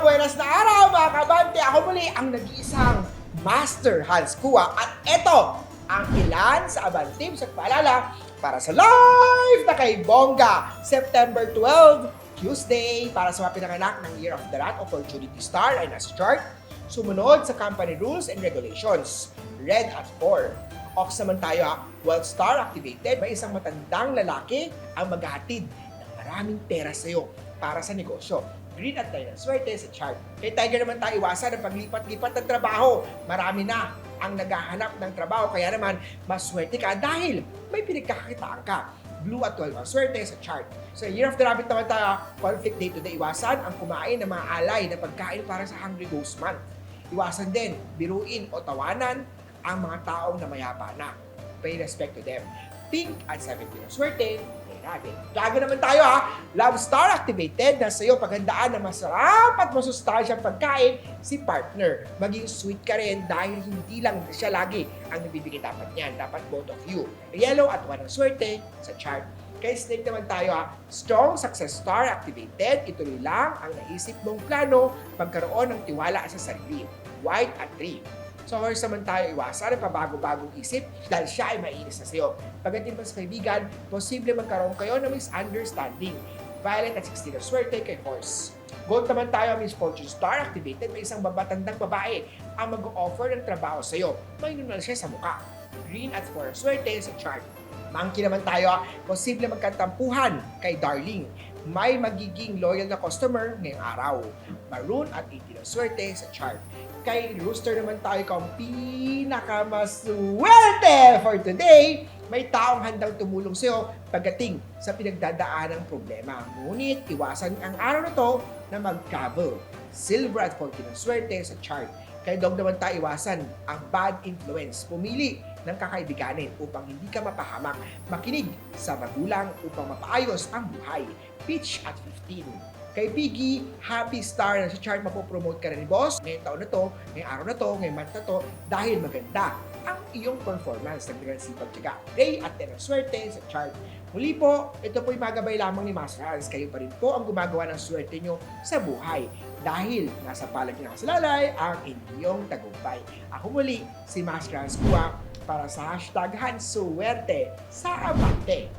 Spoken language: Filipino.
buenas na araw mga kabante! Ako muli ang nag-iisang Master Hans Kua at eto ang ilan sa Abantim sa paalala para sa live na kay Bongga, September 12, Tuesday, para sa mga pinanganak ng Year of the Rat, Opportunity Star ay nasa chart. Sumunod sa company rules and regulations, red at 4. Ox naman tayo ha, Wealth Star activated, may isang matandang lalaki ang maghahatid ng maraming pera sa iyo para sa negosyo. Green at 9 ang swerte sa chart. Kay Tiger naman tayo iwasan ang paglipat-lipat ng trabaho. Marami na ang naghahanap ng trabaho, kaya naman maswerte ka dahil may pinagkakakitaan ka. Blue at 12 ang swerte sa chart. Sa Year of the Rabbit naman tayo, conflict day to day, iwasan ang kumain ng mga alay na pagkain para sa Hungry Ghost Month. Iwasan din, biruin o tawanan ang mga taong na mayapa na. Pay respect to them. Pink at 17 ang swerte, Rabbit. Gago naman tayo ha. Love Star activated na sa iyo paghandaan ng masarap at masustansyang pagkain si partner. Maging sweet ka rin dahil hindi lang siya lagi ang nabibigay dapat niyan. Dapat both of you. Yellow at 1 ang swerte sa chart. Kay Snake naman tayo ha. Strong Success Star activated. Ituloy lang ang naisip mong plano pagkaroon ng tiwala sa sarili. White at 3. So, horse naman tayo iwasan ang pabago-bagong isip dahil siya ay mainis na sa'yo. Pagdating pa sa kaibigan, posible magkaroon kayo ng misunderstanding. Violet at 16 ang swerte kay horse. Gold naman tayo, Miss Fortune Star activated. May isang babatandang babae ang mag-offer ng trabaho sa'yo. Mainunal siya sa muka. Green at 4 ang swerte sa chart. Monkey naman tayo, posible magkatampuhan kay Darling. May magiging loyal na customer ngayong araw. Maroon at 18 ang swerte sa chart. Kay Rooster naman tayo kung pinakamaswerte for today. May taong handang tumulong sa'yo pagdating sa pinagdadaanang problema. Ngunit iwasan ang araw na to na mag-travel. Silver at 14 ang swerte sa chart. Kay Dog naman tayo iwasan ang bad influence. Pumili ng kakaibiganin upang hindi ka mapahamak. Makinig sa magulang upang mapaayos ang buhay. Peach at 15. Kay Piggy, happy star na sa chart, mapopromote ka rin ni boss ngayong taon na to, ngayong araw na to, ngayong month na to, dahil maganda ang iyong performance. Nagdagan sipag tiyaga. Ray at 10 ang swerte sa chart. Muli po, ito po'y magabay lamang ni Master Hans. Kayo pa rin po ang gumagawa ng swerte nyo sa buhay. Dahil nasa palad nyo nakasalalay ang inyong tagumpay. Ako muli, si Master Hans Kua para sa hashtag Hansuwerte sa Abante.